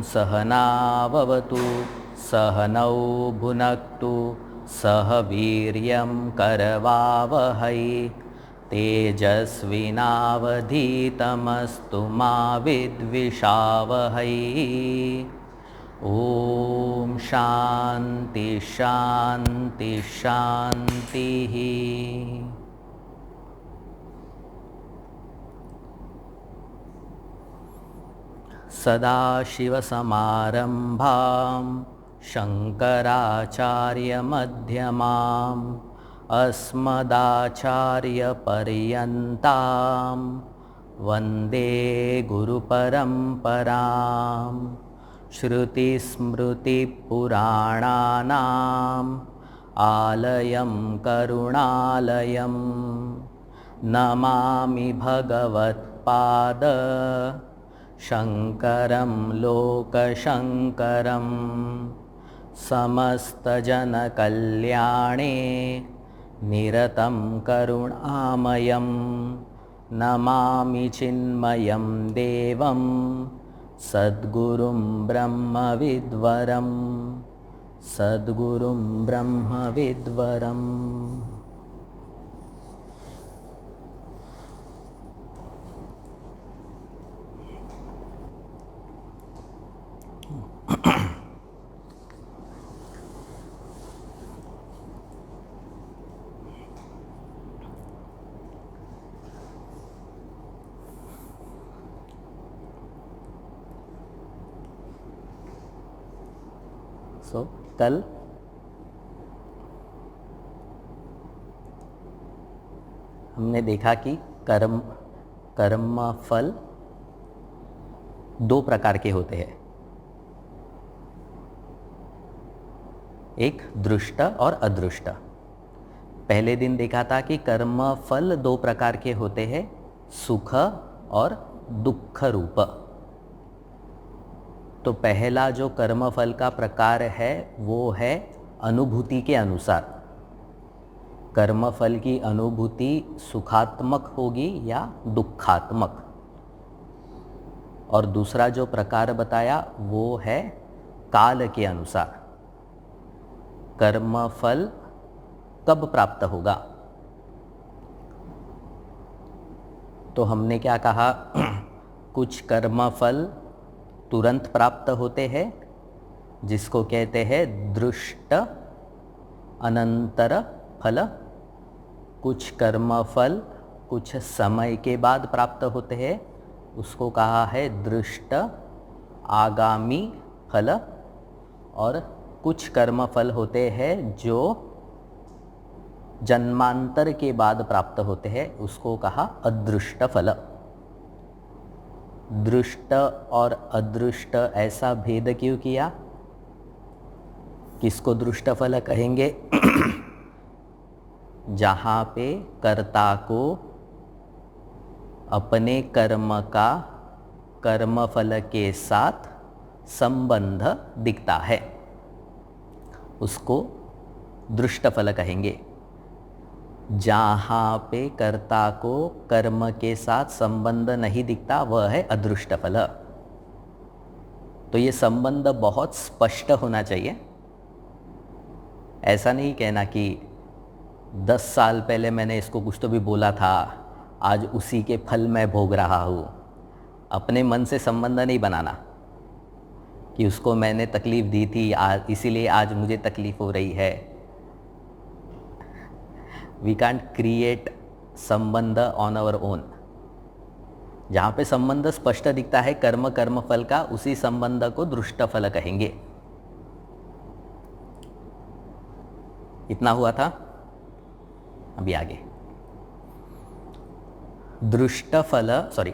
सहनाववतु सहनौ भुनक्तु सह वीर्यं करवावहै तेजस्विनावधीतमस्तु मा विद्विषावहै। ओम शांति शांति शांति। सदाशिवसमारम्भां शङ्कराचार्यमध्यमाम् अस्मदाचार्यपर्यन्तां वन्दे गुरुपरम्पराम्। श्रुतिस्मृतिपुराणानाम् आलयं करुणालयं नमामि भगवत्पाद शङ्करं लोकशङ्करं। समस्तजनकल्याणे निरतं करुणामयं नमामि चिन्मयं देवं सद्गुरुं ब्रह्मविद्वरं सद्गुरुं ब्रह्मविद्वरम्। कल हमने देखा कि कर्म फल दो प्रकार के होते हैं, एक दृष्ट और अदृष्ट। पहले दिन देखा था कि कर्म फल दो प्रकार के होते हैं, सुख और दुख रूप। तो पहला जो कर्मफल का प्रकार है वो है अनुभूति के अनुसार। कर्मफल की अनुभूति सुखात्मक होगी या दुखात्मक। और दूसरा जो प्रकार बताया वो है काल के अनुसार, कर्मफल कब प्राप्त होगा। तो हमने क्या कहा, कुछ कर्मफल तुरंत प्राप्त होते हैं जिसको कहते हैं दृष्ट अनंतर फल। कुछ कर्मफल कुछ समय के बाद प्राप्त होते हैं, उसको कहा है दृष्ट आगामी फल। और कुछ कर्मफल होते हैं जो जन्मांतर के बाद प्राप्त होते हैं, उसको कहा अदृष्ट फल। दृष्ट और अदृष्ट ऐसा भेद क्यों किया? किसको दृष्ट फल कहेंगे? जहाँ पे कर्ता को अपने कर्म का कर्मफल के साथ संबंध दिखता है, उसको दृष्ट फल कहेंगे। जहाँ पे कर्ता को कर्म के साथ संबंध नहीं दिखता वह है अदृष्ट फल। तो ये संबंध बहुत स्पष्ट होना चाहिए। ऐसा नहीं कहना कि 10 साल पहले मैंने इसको कुछ तो भी बोला था, आज उसी के फल मैं भोग रहा हूँ। अपने मन से संबंध नहीं बनाना कि उसको मैंने तकलीफ़ दी थी आज, इसीलिए आज मुझे तकलीफ़ हो रही है। We can't create संबंध on our own। जहाँ पे संबंध स्पष्ट दिखता है कर्म फल का, उसी संबंध को दृष्ट फल कहेंगे। इतना हुआ था, अभी आगे।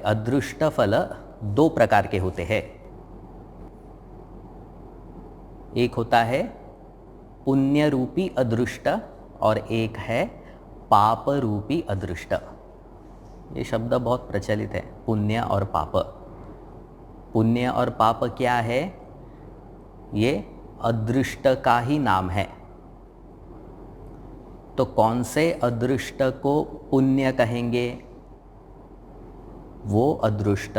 अदृष्ट फल दो प्रकार के होते हैं। एक होता है पुण्य रूपी अदृष्ट और एक है पाप रूपी अदृष्ट। ये शब्द बहुत प्रचलित है, पुण्य और पाप। पुण्य और पाप क्या है? ये अदृष्ट का ही नाम है। तो कौन से अदृष्ट को पुण्य कहेंगे? वो अदृष्ट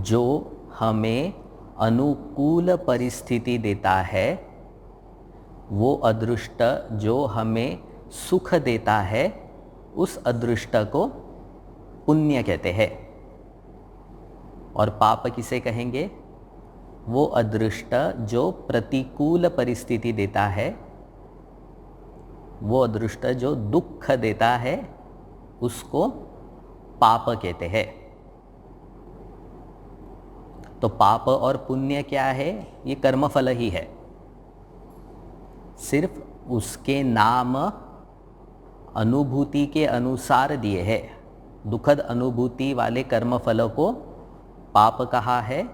जो हमें अनुकूल परिस्थिति देता है, वो अदृष्ट जो हमें सुख देता है, उस अदृष्ट को पुण्य कहते हैं। और पाप किसे कहेंगे? वो अदृष्ट जो प्रतिकूल परिस्थिति देता है, वो अदृष्ट जो दुख देता है, उसको पाप कहते हैं। तो पाप और पुण्य क्या है? ये कर्मफल ही है, सिर्फ उसके नाम अनुभूति के अनुसार दिए हैं। दुखद अनुभूति वाले कर्मफल को पाप कहा है,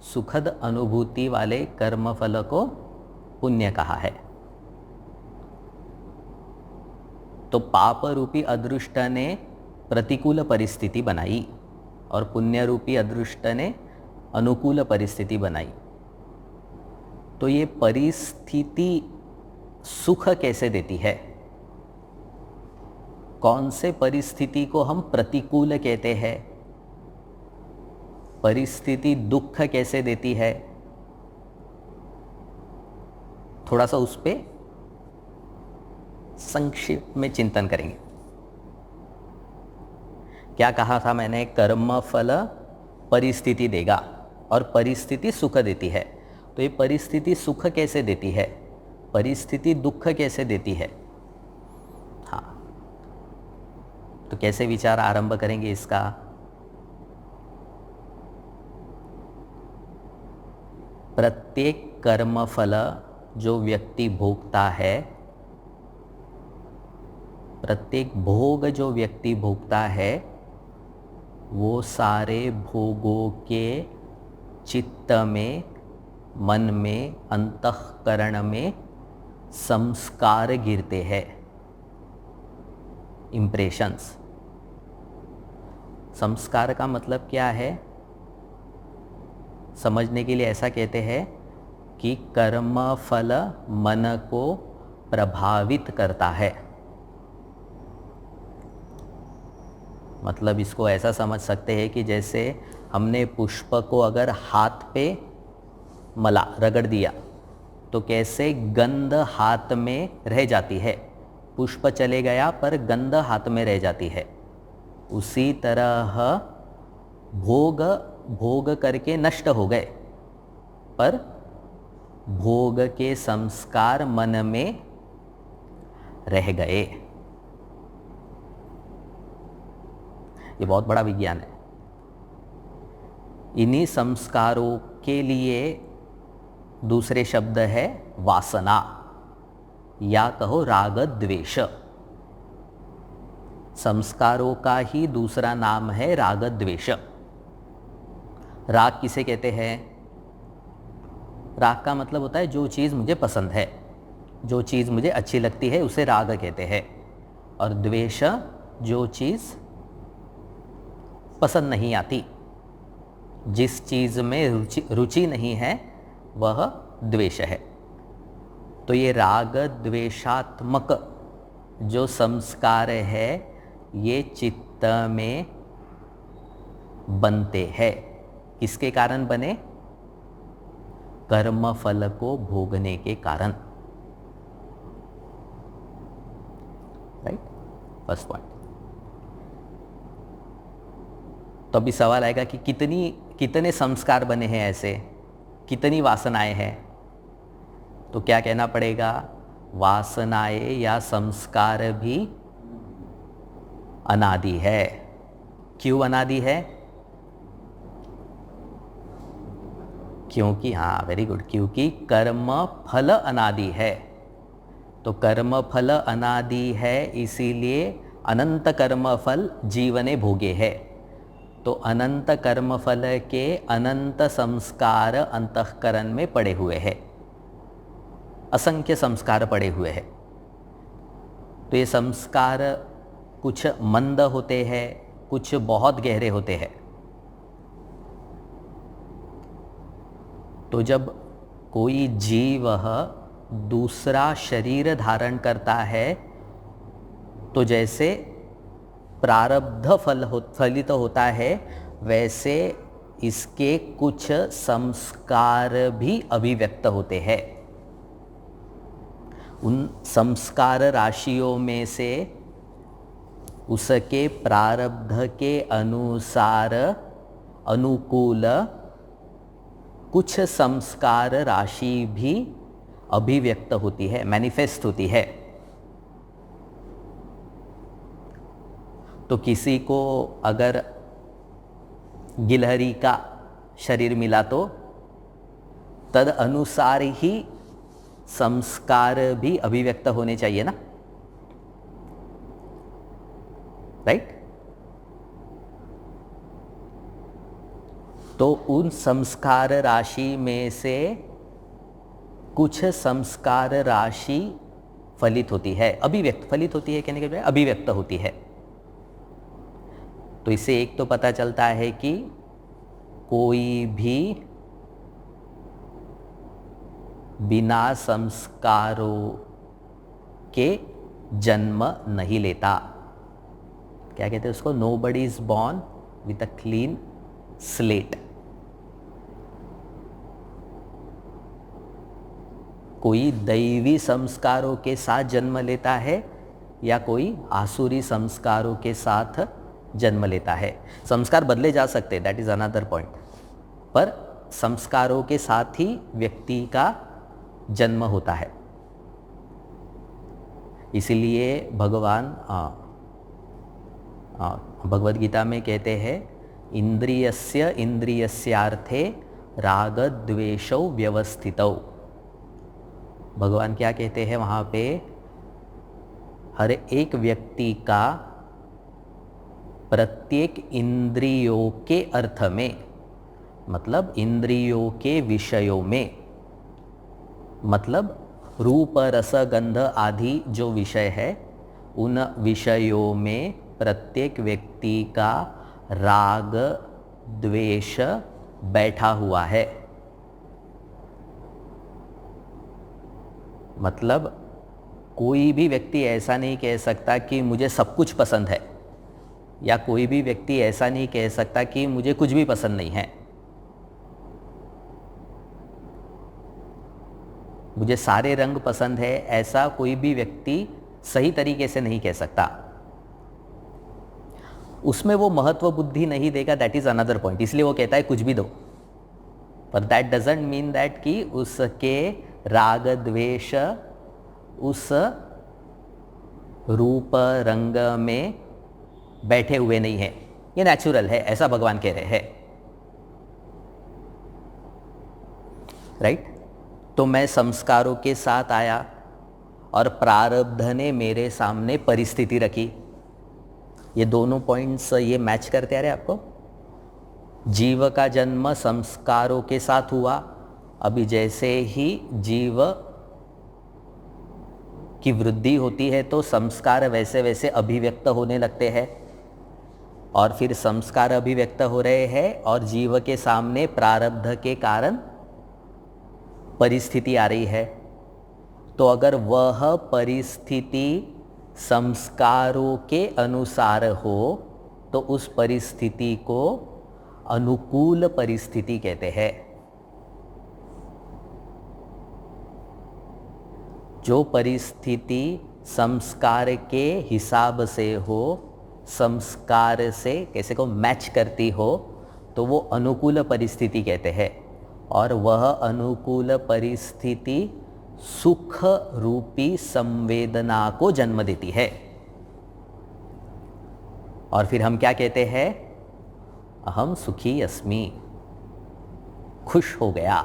सुखद अनुभूति वाले कर्मफल को पुण्य कहा है। तो पाप रूपी अदृष्ट ने प्रतिकूल परिस्थिति बनाई और पुण्य रूपी अदृष्ट ने अनुकूल परिस्थिति बनाई। तो ये परिस्थिति सुख कैसे देती है? कौन से परिस्थिति को हम प्रतिकूल कहते हैं? परिस्थिति दुख कैसे देती है? थोड़ा सा उस पे संक्षिप्त में चिंतन करेंगे। क्या कहा था मैंने? कर्मफल परिस्थिति देगा और परिस्थिति सुख देती है। तो ये परिस्थिति सुख कैसे देती है? परिस्थिति दुख कैसे देती है? हाँ, तो कैसे विचार आरंभ करेंगे इसका? प्रत्येक कर्मफल जो व्यक्ति भोगता है, प्रत्येक भोग जो व्यक्ति भोगता है, वो सारे भोगों के चित्त में, मन में, अंतःकरण में संस्कार गिरते हैं, इम्प्रेशंस। संस्कार का मतलब क्या है? समझने के लिए ऐसा कहते हैं कि कर्म फल मन को प्रभावित करता है। मतलब इसको ऐसा समझ सकते हैं कि जैसे हमने पुष्प को अगर हाथ पे मला, रगड़ दिया, तो कैसे गंध हाथ में रह जाती है। पुष्प चले गया पर गंध हाथ में रह जाती है। उसी तरह भोग करके नष्ट हो गए, पर भोग के संस्कार मन में रह गए। ये बहुत बड़ा विज्ञान है। इन्हीं संस्कारों के लिए दूसरे शब्द है वासना, या कहो राग द्वेष। संस्कारों का ही दूसरा नाम है राग द्वेष। राग किसे कहते हैं? राग का मतलब होता है जो चीज़ मुझे पसंद है, जो चीज़ मुझे अच्छी लगती है, उसे राग कहते हैं। और द्वेष जो चीज़ पसंद नहीं आती, जिस चीज़ में रुचि नहीं है, वह द्वेष है। तो ये राग द्वेषात्मक जो संस्कार है, ये चित्त में बनते हैं। किसके कारण बने? कर्म फल को भोगने के कारण। Right, first point. तो अभी सवाल आएगा कि कितने संस्कार बने हैं, ऐसे कितनी वासनाएं हैं? तो क्या कहना पड़ेगा? वासनाएं या संस्कार भी अनादि है। क्यों अनादि है? क्योंकि, हाँ वेरी गुड, क्योंकि कर्म फल अनादि है। तो कर्म फल अनादि है, इसीलिए अनंत कर्म फल जीवने भोगे है। तो अनंत कर्म फल के अनंत संस्कार अंतःकरण में पड़े हुए हैं, असंख्य संस्कार पड़े हुए हैं। तो ये संस्कार कुछ मंद होते हैं, कुछ बहुत गहरे होते हैं। तो जब कोई जीव दूसरा शरीर धारण करता है, तो जैसे प्रारब्ध फलित होता है, वैसे इसके कुछ संस्कार भी अभिव्यक्त होते हैं। उन संस्कार राशियों में से उसके प्रारब्ध के अनुसार अनुकूल कुछ संस्कार राशि भी अभिव्यक्त होती है, मैनिफेस्ट होती है। तो किसी को अगर गिलहरी का शरीर मिला तो तद अनुसार ही संस्कार भी अभिव्यक्त होने चाहिए ना, राइट? तो उन संस्कार राशि में से कुछ संस्कार राशि फलित होती है, अभिव्यक्त, फलित होती है कहने के बजाय अभिव्यक्त होती है। तो इससे एक तो पता चलता है कि कोई भी बिना संस्कारों के जन्म नहीं लेता। क्या कहते हैं उसको? Nobody is born with a clean slate. कोई दैवी संस्कारों के साथ जन्म लेता है या कोई आसुरी संस्कारों के साथ जन्म लेता है। संस्कार बदले जा सकते, दैट इज अनदर पॉइंट, पर संस्कारों के साथ ही व्यक्ति का जन्म होता है। इसीलिए भगवान भगवद गीता में कहते हैं इंद्रियस्य इंद्रियस्यार्थे राग द्वेषौ व्यवस्थितौ। भगवान क्या कहते हैं वहाँ पे? हर एक व्यक्ति का प्रत्येक इंद्रियों के अर्थ में, मतलब इंद्रियों के विषयों में, मतलब रूप रस गंध आदि जो विषय है उन विषयों में प्रत्येक व्यक्ति का राग द्वेष बैठा हुआ है। मतलब कोई भी व्यक्ति ऐसा नहीं कह सकता कि मुझे सब कुछ पसंद है, या कोई भी व्यक्ति ऐसा नहीं कह सकता कि मुझे कुछ भी पसंद नहीं है। मुझे सारे रंग पसंद है, ऐसा कोई भी व्यक्ति सही तरीके से नहीं कह सकता। उसमें वो महत्व बुद्धि नहीं देगा, दैट इज अनदर पॉइंट। इसलिए वो कहता है कुछ भी दो, पर दैट डजंट मीन दैट कि उसके राग द्वेष उस रूप रंग में बैठे हुए नहीं है, ये नेचुरल है, ऐसा भगवान कह रहे हैं, राइट? तो मैं संस्कारों के साथ आया और प्रारब्ध ने मेरे सामने परिस्थिति रखी। ये दोनों पॉइंट्स ये मैच करते आ रहे आपको। जीव का जन्म संस्कारों के साथ हुआ। अभी जैसे ही जीव की वृद्धि होती है तो संस्कार वैसे वैसे अभिव्यक्त होने लगते हैं, और फिर संस्कार अभिव्यक्त हो रहे हैं और जीव के सामने प्रारब्ध के कारण परिस्थिति आ रही है। तो अगर वह परिस्थिति संस्कारों के अनुसार हो तो उस परिस्थिति को अनुकूल परिस्थिति कहते हैं। जो परिस्थिति संस्कार के हिसाब से हो, संस्कार से कैसे को मैच करती हो, तो वो अनुकूल परिस्थिति कहते हैं। और वह अनुकूल परिस्थिति सुख रूपी संवेदना को जन्म देती है। और फिर हम क्या कहते हैं? अहम सुखी अस्मि, खुश हो गया।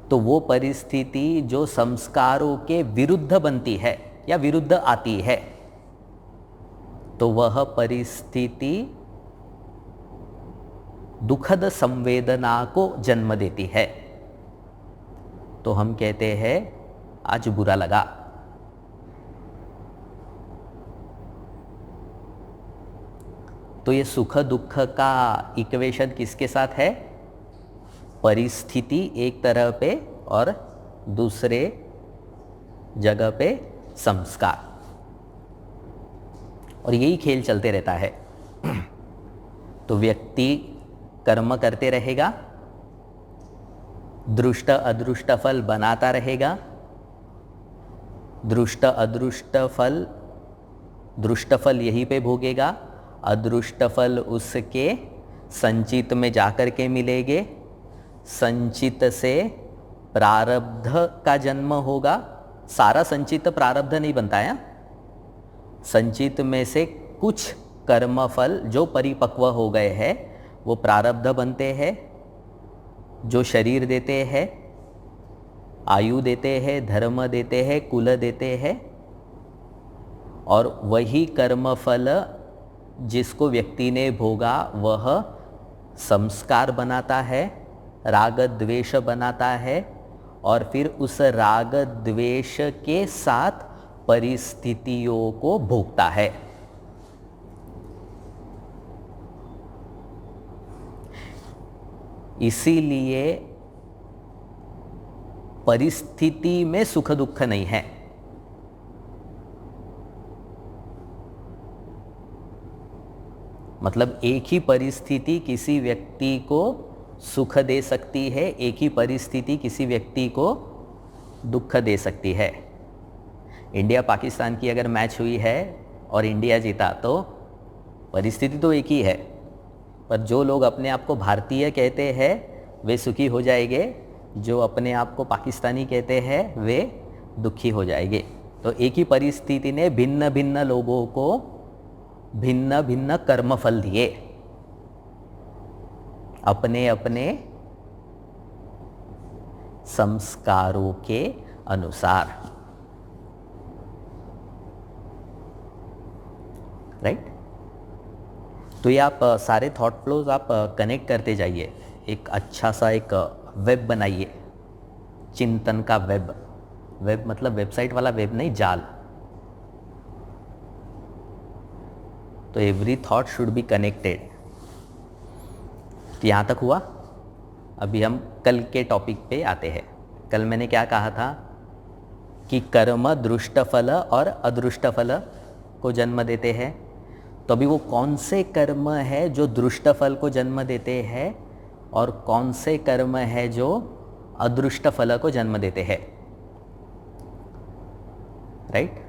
तो वो परिस्थिति जो संस्कारों के विरुद्ध बनती है या विरुद्ध आती है, तो वह परिस्थिति दुखद संवेदना को जन्म देती है। तो हम कहते हैं आज बुरा लगा। तो ये सुख दुख का इक्वेशन किसके साथ है? परिस्थिति एक तरह पे और दूसरे जगह पे संस्कार, और यही खेल चलते रहता है। तो व्यक्ति कर्म करते रहेगा, दृष्ट अदृष्ट फल बनाता रहेगा, दृष्ट अदृष्ट फल, दृष्ट फल यहीं पे भोगेगा, अदृष्ट फल उसके संचित में जाकर के मिलेंगे, संचित से प्रारब्ध का जन्म होगा। सारा संचित प्रारब्ध नहीं बनता है, संचित में से कुछ कर्म फल जो परिपक्व हो गए हैं वो प्रारब्ध बनते हैं, जो शरीर देते हैं, आयु देते हैं, धर्म देते हैं, कुल देते हैं, और वही कर्म फल जिसको व्यक्ति ने भोगा वह संस्कार बनाता है, राग द्वेष बनाता है, और फिर उस राग द्वेष के साथ परिस्थितियों को भोगता है। इसीलिए परिस्थिति में सुख दुख नहीं है। मतलब एक ही परिस्थिति किसी व्यक्ति को सुख दे सकती है, एक ही परिस्थिति किसी व्यक्ति को दुख दे सकती है। इंडिया पाकिस्तान की अगर मैच हुई है और इंडिया जीता तो परिस्थिति तो एक ही है, पर जो लोग अपने आप को भारतीय कहते हैं वे सुखी हो जाएंगे, जो अपने आप को पाकिस्तानी कहते हैं वे दुखी हो जाएंगे। तो एक ही परिस्थिति ने भिन्न भिन्न लोगों को भिन्न भिन्न कर्मफल दिए अपने अपने संस्कारों के अनुसार, राइट। तो ये आप सारे थॉट फ्लोज आप कनेक्ट करते जाइए, एक अच्छा सा एक वेब बनाइए, चिंतन का वेब। वेब मतलब वेबसाइट वाला वेब नहीं, जाल। तो every thought should be connected. तो यहाँ तक हुआ। अभी हम कल के टॉपिक पे आते हैं। कल मैंने क्या कहा था कि कर्म दृष्ट फल और अदृष्ट फल को जन्म देते हैं। तो अभी वो कौन से कर्म है जो दृष्ट फल को जन्म देते हैं और कौन से कर्म है जो अदृष्ट फल को जन्म देते हैं, राइट।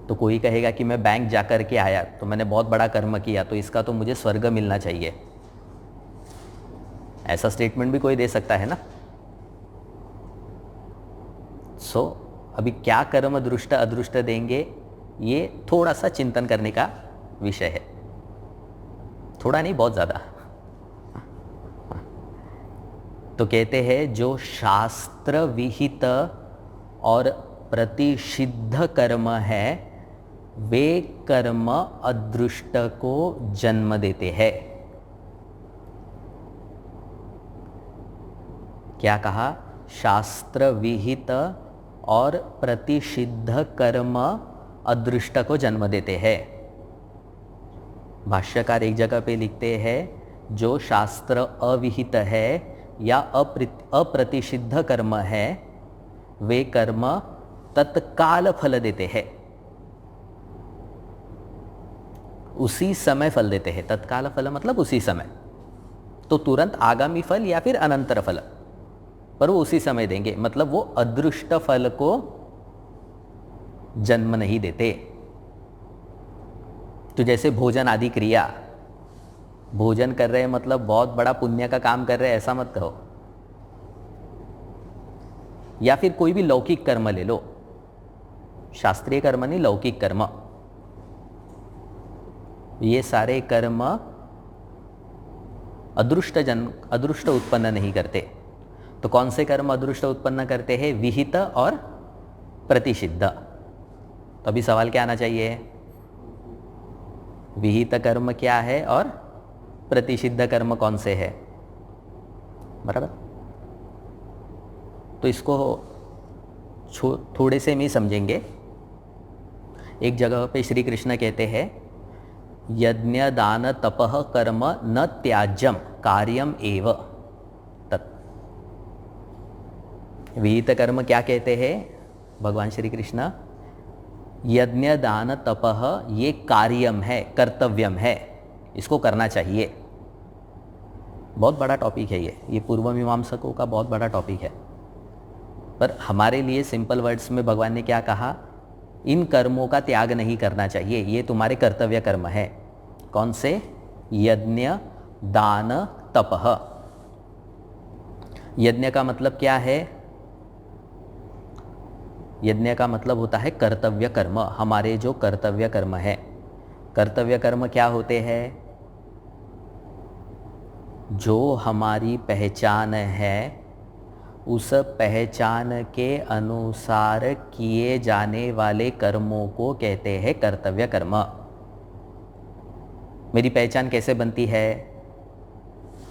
तो कोई कहेगा कि मैं बैंक जाकर के आया तो मैंने बहुत बड़ा कर्म किया तो इसका तो मुझे स्वर्ग मिलना चाहिए, ऐसा स्टेटमेंट भी कोई दे सकता है ना। सो अभी क्या कर्म दृष्ट अदृष्ट देंगे ये थोड़ा सा चिंतन करने का विषय है, थोड़ा नहीं बहुत ज़्यादा। तो कहते हैं जो शास्त्र विहित और प्रतिषिद्ध कर्म है वे कर्म अदृष्ट को जन्म देते हैं। क्या कहा? शास्त्र विहित और प्रतिषिद्ध कर्म अदृष्ट को जन्म देते हैं। भाष्यकार एक जगह पे लिखते हैं जो शास्त्र अविहित है या अप्रतिषिद्ध कर्म है वे कर्म तत्काल फल देते हैं, उसी समय फल देते हैं। तत्काल फल मतलब उसी समय, तो तुरंत आगामी फल या फिर अनंतर फल, पर वो उसी समय देंगे। मतलब वो अदृष्ट फल को जन्म नहीं देते। तो जैसे भोजन आदि क्रिया, भोजन कर रहे हैं मतलब बहुत बड़ा पुण्य का काम कर रहे हैं ऐसा मत कहो। या फिर कोई भी लौकिक कर्म ले लो, शास्त्रीय कर्म नहीं, लौकिक कर्म, ये सारे कर्म अदृष्ट उत्पन्न नहीं करते। तो कौन से कर्म अदृष्ट उत्पन्न करते हैं? विहित और प्रतिषिद्ध। तो अभी सवाल क्या आना चाहिए? विहित कर्म क्या है और प्रतिषिद्ध कर्म कौन से है? बराबर। तो इसको थोड़े से में समझेंगे। एक जगह पे श्री कृष्ण कहते हैं यज्ञ दान तपः कर्म न त्याज्यम कार्यम एव तत्। विहित कर्म क्या कहते हैं भगवान श्री कृष्ण? यज्ञ दान तपः ये कार्यम है, कर्तव्यम है। इसको करना चाहिए। बहुत बड़ा टॉपिक है ये पूर्व मीमांसकों का बहुत बड़ा टॉपिक है। पर हमारे लिए सिंपल वर्ड्स में भगवान ने क्या कहा, इन कर्मों का त्याग नहीं करना चाहिए, ये तुम्हारे कर्तव्य कर्म है। कौन से? यज्ञ दान तपः। यज्ञ का मतलब क्या है? यज्ञ का मतलब होता है कर्तव्य कर्म। हमारे जो कर्तव्य कर्म है, कर्तव्य कर्म क्या होते हैं? जो हमारी पहचान है उस पहचान के अनुसार किए जाने वाले कर्मों को कहते हैं कर्तव्य कर्म। मेरी पहचान कैसे बनती है?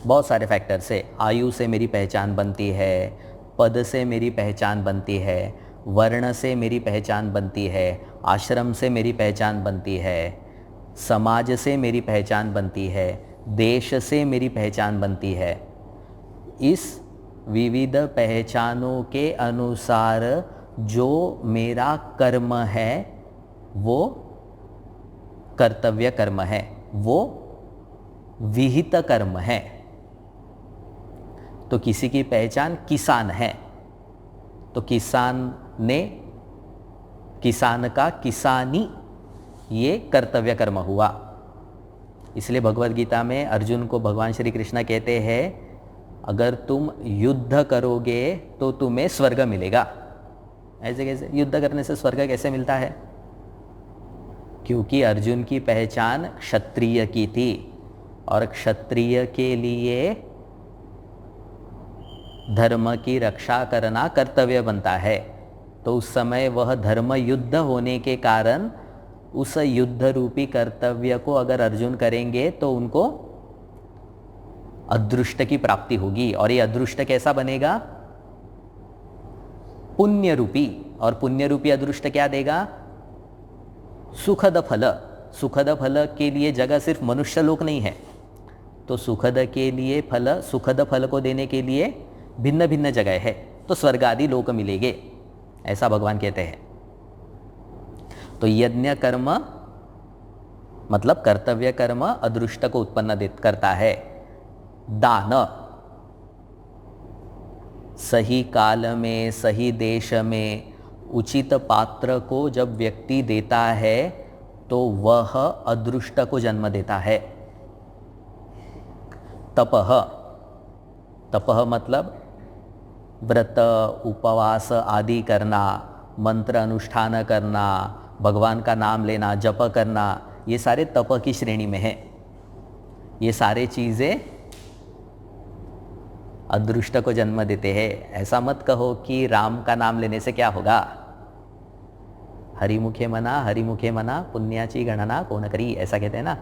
बहुत सारे फैक्टर से। आयु से मेरी पहचान बनती है, पद से मेरी पहचान बनती है, वर्ण से मेरी पहचान बनती है, आश्रम से मेरी पहचान बनती है, समाज से मेरी पहचान बनती है, देश से मेरी पहचान बनती है। इस विविध पहचानों के अनुसार जो मेरा कर्म है वो कर्तव्य कर्म है, वो विहित कर्म है। तो किसी की पहचान किसान है तो किसान का किसानी, ये कर्तव्य कर्म हुआ। इसलिए भगवद गीता में अर्जुन को भगवान श्री कृष्ण कहते हैं, अगर तुम युद्ध करोगे तो तुम्हें स्वर्ग मिलेगा। ऐसे कैसे? युद्ध करने से स्वर्ग कैसे मिलता है? क्योंकि अर्जुन की पहचान क्षत्रिय की थी और क्षत्रिय के लिए धर्म की रक्षा करना कर्तव्य बनता है। तो उस समय वह धर्म युद्ध होने के कारण उस युद्ध रूपी कर्तव्य को अगर अर्जुन करेंगे तो उनको अदृष्ट की प्राप्ति होगी। और ये अदृष्ट कैसा बनेगा? पुण्य रूपी। और पुण्य रूपी अदृष्ट क्या देगा? सुखद फल। सुखद फल के लिए जगह सिर्फ मनुष्य लोक नहीं है, तो सुखद के लिए फल, सुखद फल को देने के लिए भिन्न भिन्न जगह है, तो स्वर्ग आदि लोक मिलेंगे, ऐसा भगवान कहते हैं। तो यज्ञ कर्म मतलब कर्तव्य कर्म अदृष्ट को उत्पन्न करता है। दान, सही काल में सही देश में उचित पात्र को जब व्यक्ति देता है तो वह अदृष्ट को जन्म देता है। तपः, तपः मतलब व्रत उपवास आदि करना, मंत्र अनुष्ठान करना, भगवान का नाम लेना, जप करना, ये सारे तप की श्रेणी में है। ये सारे चीज़ें अदृष्ट को जन्म देते हैं। ऐसा मत कहो कि राम का नाम लेने से क्या होगा, हरिमुखे मना पुण्याची गणना कौन करी, ऐसा कहते हैं ना,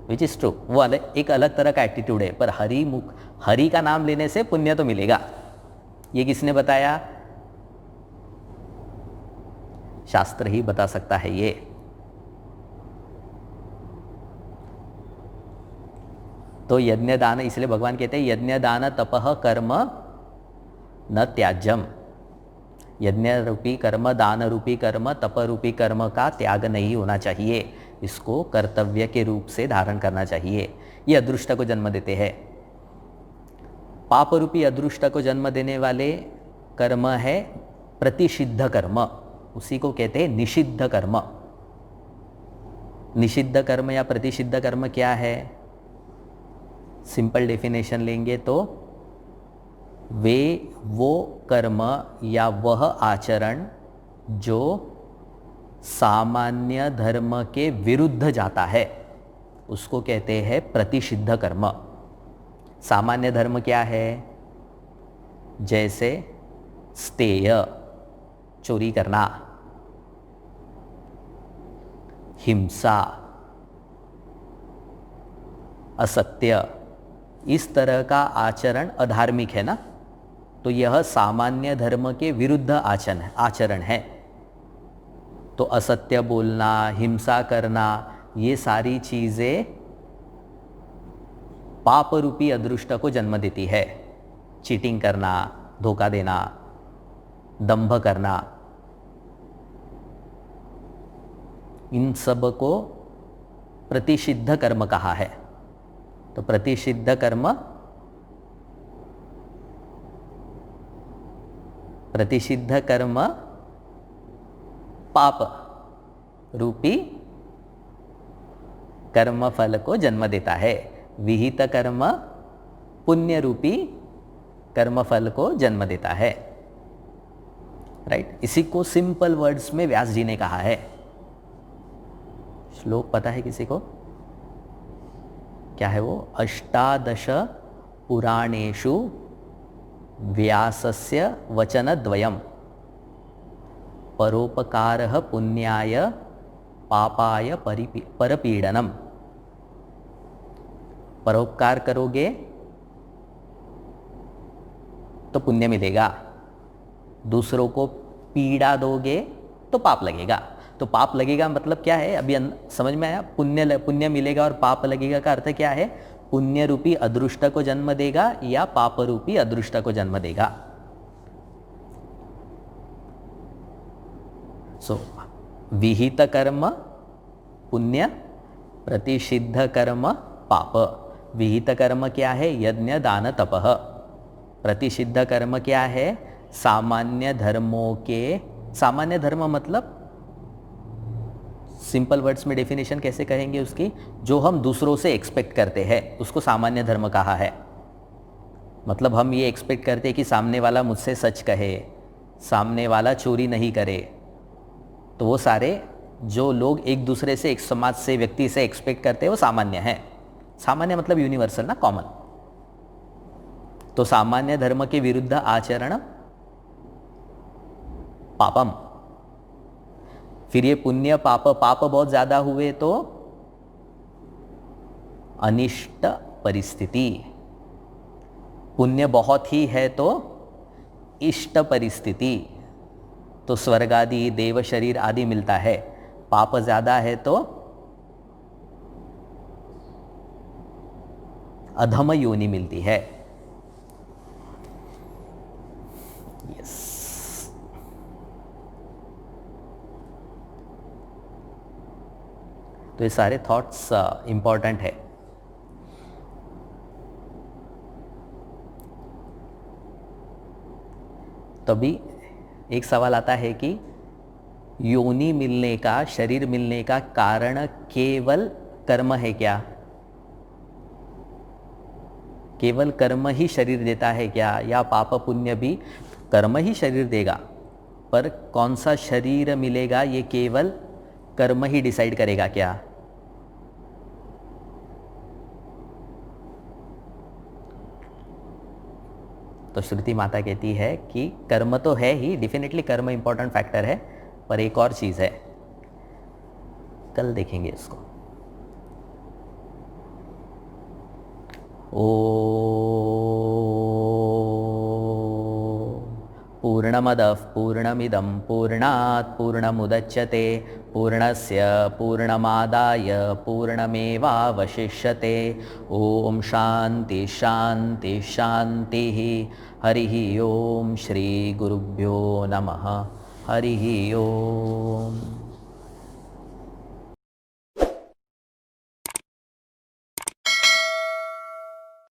विच इज ट्रू। वो एक अलग तरह का एटीट्यूड है, पर हरि का नाम लेने से पुण्य तो मिलेगा। ये किसने बताया? शास्त्र ही बता सकता है ये। तो यज्ञ दान, इसलिए भगवान कहते हैं यज्ञ दान तपः कर्म न त्याज्यम। यज्ञ रूपी कर्म, दान रूपी कर्म, तप रूपी कर्म का त्याग नहीं होना चाहिए, इसको कर्तव्य के रूप से धारण करना चाहिए। ये अदृष्ट को जन्म देते हैं। पाप रूपी अदृष्ट को जन्म देने वाले कर्म है प्रतिषिद्ध कर्म, उसी को कहते हैं निषिद्ध कर्म। निषिद्ध कर्म या प्रतिषिद्ध कर्म क्या है? सिंपल डेफिनेशन लेंगे तो वे वो कर्म या वह आचरण जो सामान्य धर्म के विरुद्ध जाता है उसको कहते हैं प्रतिषिद्ध कर्म। सामान्य धर्म क्या है? जैसे स्तेय, चोरी करना, हिंसा, असत्य, इस तरह का आचरण अधार्मिक है ना, तो यह सामान्य धर्म के विरुद्ध आचरण है। तो असत्य बोलना, हिंसा करना, ये सारी चीज़ें पाप रूपी अदृष्ट को जन्म देती है। चीटिंग करना, धोखा देना, दंभ करना, इन सब को प्रतिषिद्ध कर्म कहा है। तो प्रतिषिद्ध कर्म, प्रतिषिद्ध कर्म पाप रूपी कर्म फल को जन्म देता है। विहित कर्म पुण्य रूपी कर्म फल को जन्म देता है। राइट, इसी को सिंपल वर्ड्स में व्यास जी ने कहा है। श्लोक पता है किसी को? क्या है वो? अष्टादश पुराणेषु व्यासस्य वचनद्वयम् परोपकारः पुण्याय पापाय परपीडनम। परोपकार करोगे तो पुण्य मिलेगा, दूसरों को पीड़ा दोगे तो पाप लगेगा। तो पाप लगेगा मतलब क्या है? अभी समझ में आया? पुण्य मिलेगा और पाप लगेगा का अर्थ क्या है? पुण्य रूपी अदृष्ट को जन्म देगा या पाप रूपी अदृष्ट को जन्म देगा। सो विहित कर्म पुण्य, प्रतिषिद्ध कर्म पाप। विहित कर्म क्या है? यज्ञ दान तपः। प्रतिषिद्ध कर्म क्या है? सामान्य धर्मों के, सामान्य धर्म मतलब सिंपल वर्ड्स में डेफिनेशन कैसे कहेंगे उसकी? जो हम दूसरों से एक्सपेक्ट करते हैं उसको सामान्य धर्म कहा है। मतलब हम ये एक्सपेक्ट करते हैं कि सामने वाला मुझसे सच कहे, सामने वाला चोरी नहीं करे। तो वो सारे जो लोग एक दूसरे से, एक समाज से, व्यक्ति से एक्सपेक्ट करते हैं वो सामान्य है। सामान्य मतलब यूनिवर्सल ना, कॉमन। तो सामान्य धर्म के विरुद्ध आचरण पापम। फिर ये पुण्य पाप, पाप बहुत ज्यादा हुए तो अनिष्ट परिस्थिति, पुण्य बहुत ही है तो इष्ट परिस्थिति। तो स्वर्ग आदि, देव शरीर आदि मिलता है। पाप ज्यादा है तो अधम योनि मिलती है। यस, तो ये सारे थॉट्स इंपॉर्टेंट है। तभी एक सवाल आता है कि योनि मिलने का, शरीर मिलने का कारण केवल कर्म है क्या? केवल कर्म ही शरीर देता है क्या? या पाप पुण्य भी कर्म ही शरीर देगा? पर कौन सा शरीर मिलेगा ये केवल कर्म ही डिसाइड करेगा क्या? तो श्रुति माता कहती है कि कर्म तो है ही, डेफिनेटली कर्म इंपॉर्टेंट फैक्टर है, पर एक और चीज है, कल देखेंगे इसको। पूर्णमदः पूर्णमिदं पूर्णात् पूर्णमुदच्यते पूर्णस्य पूर्णमादाय पूर्णमेवावशिष्यते। ओम शांति शांति शांतिः। हरिः ओम। श्री गुरुभ्यो नमः। हरिः ओम।